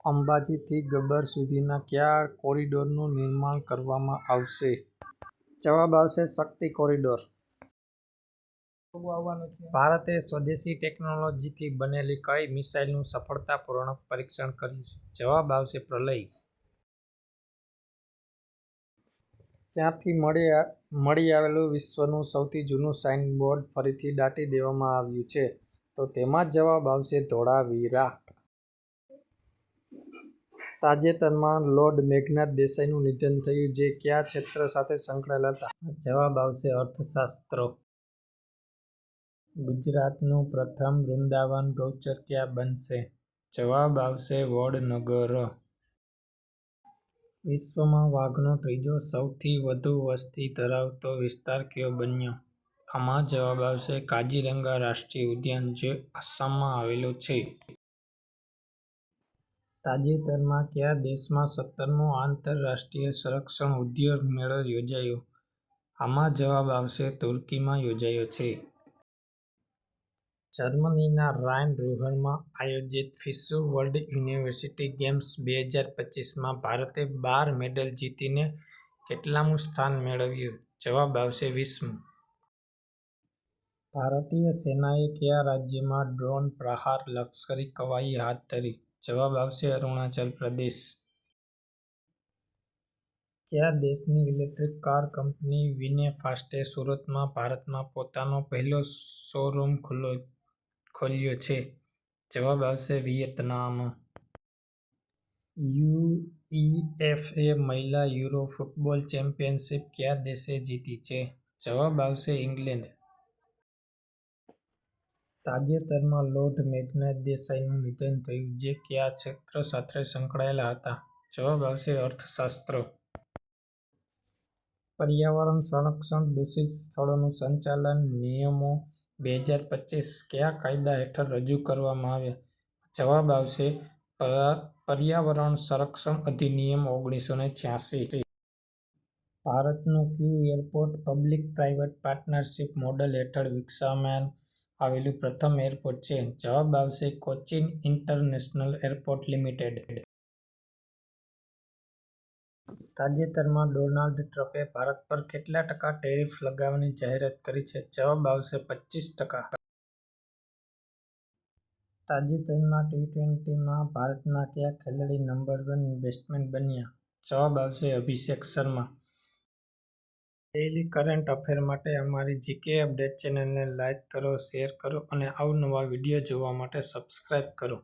અંબાજીથી ગબ્બર સુધીના કયા કોરિડોરનું નિર્માણ કરવામાં આવશે? જવાબ આવશે શક્તિ કોરિડોર. ભારતે સ્વદેશી ટેકનોલોજીથી બનેલી કઈ મિસાઇલનું સફળતાપૂર્વક પરીક્ષણ કર્યું છે? જવાબ આવશે પ્રલય. ક્યાંથી મળી આવેલું વિશ્વનું સૌથી જૂનું સાઇન બોર્ડ ફરીથી દાટી દેવામાં આવ્યું છે? તો તેમાં જવાબ આવશે ધોળાવીરા. તાજેતરમાં લોર્ડ મેઘનાથ દેસાઈનું નિધન થયું જે કયા ક્ષેત્ર સાથે સંકળાયેલા હતા? જવાબ આવશે અર્થશાસ્ત્ર. ગુજરાતનું પ્રથમ વૃંદાવન ગૌચર ક્યાં બનશે? જવાબ આવશે વડનગર. વિશ્વમાં વાઘનો ત્રીજો સૌથી વધુ વસ્તી ધરાવતો વિસ્તાર કયો બન્યો? આમાં જવાબ આવશે કાઝીરંગા રાષ્ટ્રીય ઉદ્યાન જે આસામમાં આવેલું છે. તાજેતરમાં કયા દેશમાં 17મો આંતરરાષ્ટ્રીય સંરક્ષણ ઉદ્યોગ મેળો યોજાયો? આમાં જવાબ આવશે તુર્કીમાં યોજાયો છે. જર્મનીના રાઈન-રુહરમાં આયોજિત ફિસ્સુ વર્લ્ડ યુનિવર્સિટી ગેમ્સ 2025માં ભારતે 12 મેડલ જીતીને કેટલામું સ્થાન મેળવ્યું? જવાબ આવશે 20મું. ભારતીય સેનાએ કયા રાજ્યમાં ડ્રોન પ્રહાર લશ્કરી કવાયત હાથ ધરી? જવાબ આવશે અરુણાચલ પ્રદેશ. કયા દેશની ઇલેક્ટ્રિક કાર કંપની વિનેફાસ્ટે સુરતમાં ભારતમાં પોતાનો પહેલો શોરૂમ ખોલ્યો છે? જવાબ આવશે વિયેતનામ. યુઈએફએ મહિલા યુરો ફૂટબોલ ચેમ્પિયનશિપ કયા દેશે જીતી છે? જવાબ આવશે ઇંગ્લેન્ડ. તાજેતરમાં લોર્ડ મેઘનાથ દેસાઈનું નિધન થયું જે કયા ક્ષેત્ર સાથે સંકળાયેલા હતા? જવાબ આવશે અર્થશાસ્ત્ર. પર્યાવરણ સંરક્ષણ દૂષિત સ્થળોનું સંચાલન નિયમો 2025 કયા કાયદા હેઠળ રજૂ કરવામાં આવ્યા? જવાબ આવશે પર્યાવરણ સંરક્ષણ અધિનિયમ 1986. ભારતનું કયું airport public private partnership model હેઠળ વિકસાવવામાં આવેલું પ્રથમ એરપોર્ટ છે? જવાબ આવશે કોચીન ઇન્ટરનેશનલ એરપોર્ટ લિમિટેડ. તાજેતરમાં ડોનાલ્ડ ટ્રમ્પે ભારત પર કેટલા ટકા ટેરિફ લગાવવાની જાહેરાત કરી છે? જવાબ આવશે 25%. તાજેતરમાં T20માં ભારતના કયા ખેલાડી નંબર 1 બેટ્સમેન બન્યા? જવાબ આવશે અભિષેક શર્મા. ડેઇલી કરન્ટ અફેર માટે અમારી જીકે અપડેટ ચેનલને લાઇક કરો, શેર કરો અને અવનવા વિડીયો જોવા માટે સબસ્ક્રાઇબ કરો.